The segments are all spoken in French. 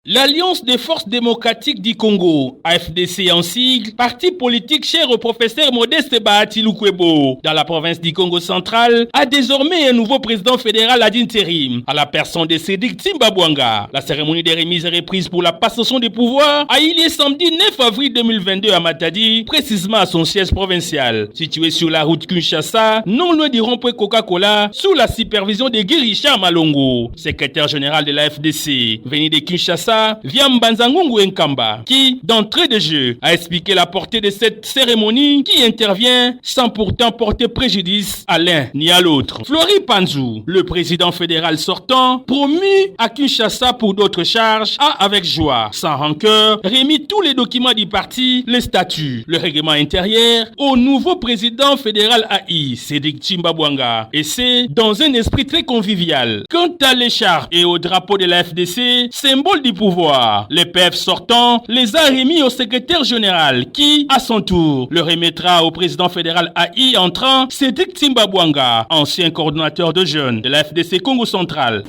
L'Alliance des forces démocratiques du Congo, AFDC en sigle, parti politique cher au professeur Modeste Bahati Lukwebo, dans la province du Congo central, a désormais un nouveau président fédéral ad intérim, à la personne de Cédric Timbabwanga. La cérémonie des remises et reprises pour la passation des pouvoirs a eu lieu samedi 9 avril 2022 à Matadi, précisément à son siège provincial, situé sur la route Kinshasa, non loin du rond-point Coca-Cola, sous la supervision de Guy Richard Malongo, secrétaire général de la FDC, venu de Kinshasa, via Mbanzangungu Nkamba, qui, d'entrée de jeu, a expliqué la portée de cette cérémonie qui intervient sans pourtant porter préjudice à l'un ni à l'autre. Flori Panzou, le président fédéral sortant, promu à Kinshasa pour d'autres charges, a avec joie, sans rancœur, remis tous les documents du parti, les statuts, le règlement intérieur au nouveau président fédéral AI, Cédric Timbabwanga, et c'est dans un esprit très convivial. Quant à l'écharpe et au drapeau de la FDC, symbole du pouvoir, les PF sortants les a remis au secrétaire général qui, à son tour, le remettra au président fédéral AI entrant, Cédric Timbabwanga, ancien coordonnateur de jeunes de la FDC Congo central.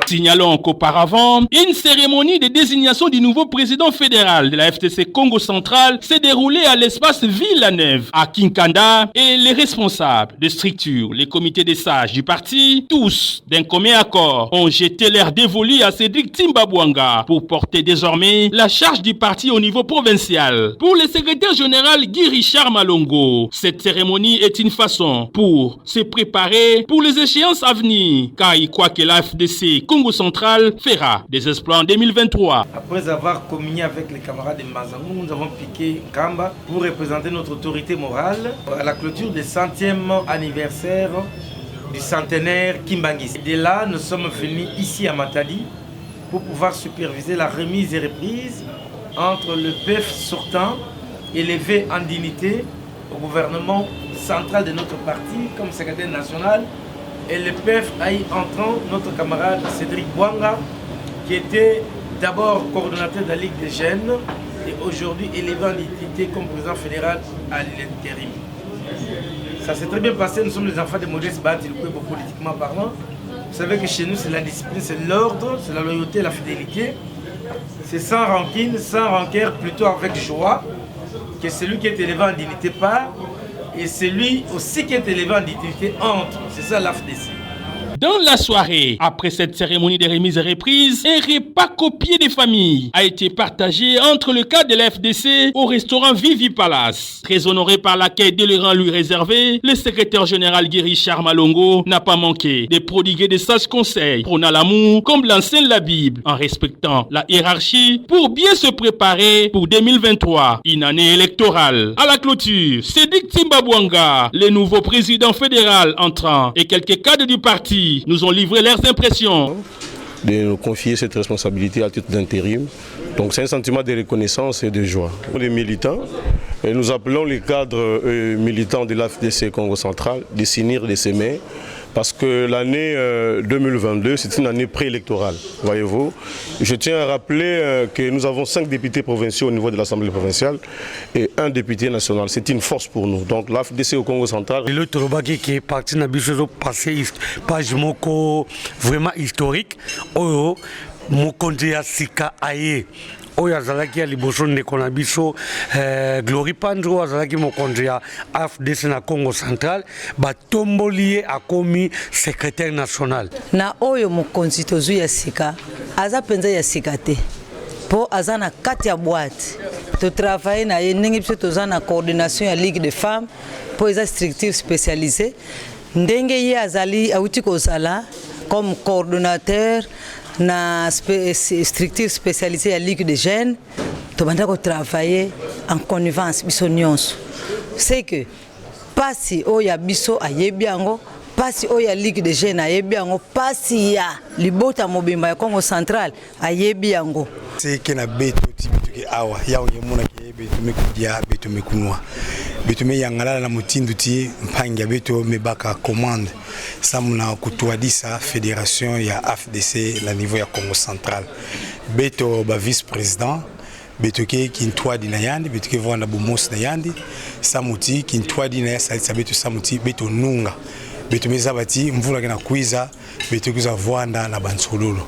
Signalons qu'auparavant, une cérémonie de désignation du nouveau président fédéral de la FDC Congo central s'est déroulée à l'espace Villeneuve, à Kinkanda, et les responsables de structures, les comités des sages du parti, tous, d'un commun accord, ont jeté l'air dévolu à Cédric Timbabwanga pour porter désormais la charge du parti au niveau provincial. Pour le secrétaire général Guy Richard Malongo, cette cérémonie est une façon pour se préparer pour les échéances à venir, car il croit que la FDC Congo central fera des exploits en 2023. Après avoir communié avec les camarades de Mazangou, nous avons piqué Kamba pour représenter notre autorité morale à la clôture du 100e anniversaire du centenaire Kimbangis. De là, nous sommes venus ici à Matadi pour pouvoir superviser la remise et reprise entre le PEF sortant, élevé en dignité au gouvernement central de notre parti comme secrétaire national, et le PEF AI entrant, notre camarade Cédric Bwanga, qui était d'abord coordonnateur de la Ligue des Jeunes et aujourd'hui élevé en dignité comme président fédéral à l'intérim. Ça s'est très bien passé, nous sommes les enfants de Modeste Bahati Lukwebo politiquement parlant. Vous savez que chez nous c'est la discipline, c'est l'ordre, c'est la loyauté, la fidélité. C'est sans rancune, sans rancœur, plutôt avec joie que celui qui est élevé en dignité part. Et celui aussi qui est élevé en dignité entre. C'est ça l'AFDC. Dans la soirée, après cette cérémonie de remise et reprise, un repas copié des familles a été partagé entre le cadre de la FDC au restaurant Vivi Palace. Très honoré par l'accueil délirant lui réservé, le secrétaire général Guy Richard Malongo n'a pas manqué de prodiguer des sages conseils, prônant l'amour comme l'enseigne la Bible, en respectant la hiérarchie pour bien se préparer pour 2023, une année électorale. À la clôture, Cédric Timbabwanga, le nouveau président fédéral entrant, et quelques cadres du parti nous ont livré leurs impressions. De nous confier cette responsabilité à titre d'intérim. Donc c'est un sentiment de reconnaissance et de joie. Pour les militants, nous appelons les cadres militants de l'AFDC Congo central de s'unir, de s'aimer, parce que l'année 2022, c'est une année préélectorale, voyez-vous. Je tiens à rappeler que nous avons 5 députés provinciaux au niveau de l'Assemblée provinciale et 1 député national. C'est une force pour nous. Donc l'AFDC au Congo central. Le Torobaki qui est parti dans le passé, page vraiment historique, Oyo, Mokondia Sika Aye. Oyo azalaki ya liboso ndeko na biso Glory Pandro azalaki mokonzi ya AFDC na Congo central batomboli ye akomi secrétaire national na oyo mokonzi tozwi ya sika aza penza ya sika te po aza na kati ya boîte to travailler na ye ndenge biso toza na coordination ya Ligue des femmes po eza structure spécialisée ndenge ye azali auti kozala comme coordonnateur na structure spécialisée à Ligue des jeunes, tu vas travailler en connivence biso nyonso. C'est que pas si oya biso ayebiango, pas si oya Ligue des jeunes ayebiango, pas si ya libota mobimba ya Congo central ayebiango. C'est que na beto tibuki awa ya oyemuna ke beto mekudia beto mekunwa. Beto me yangala na mutindu ti mpanga beto mebaka commande. Samuna kutuadisa fédération ya AFDC la niveau ya Congo central. Beto ba vice-président beto ke kintwadi na yandi beto ke vanda bomos na yandi samuti kintwadi na salisa beto samuti beto nunga beto meza bati mvula kena kuiza beto kuza vanda na bansololo.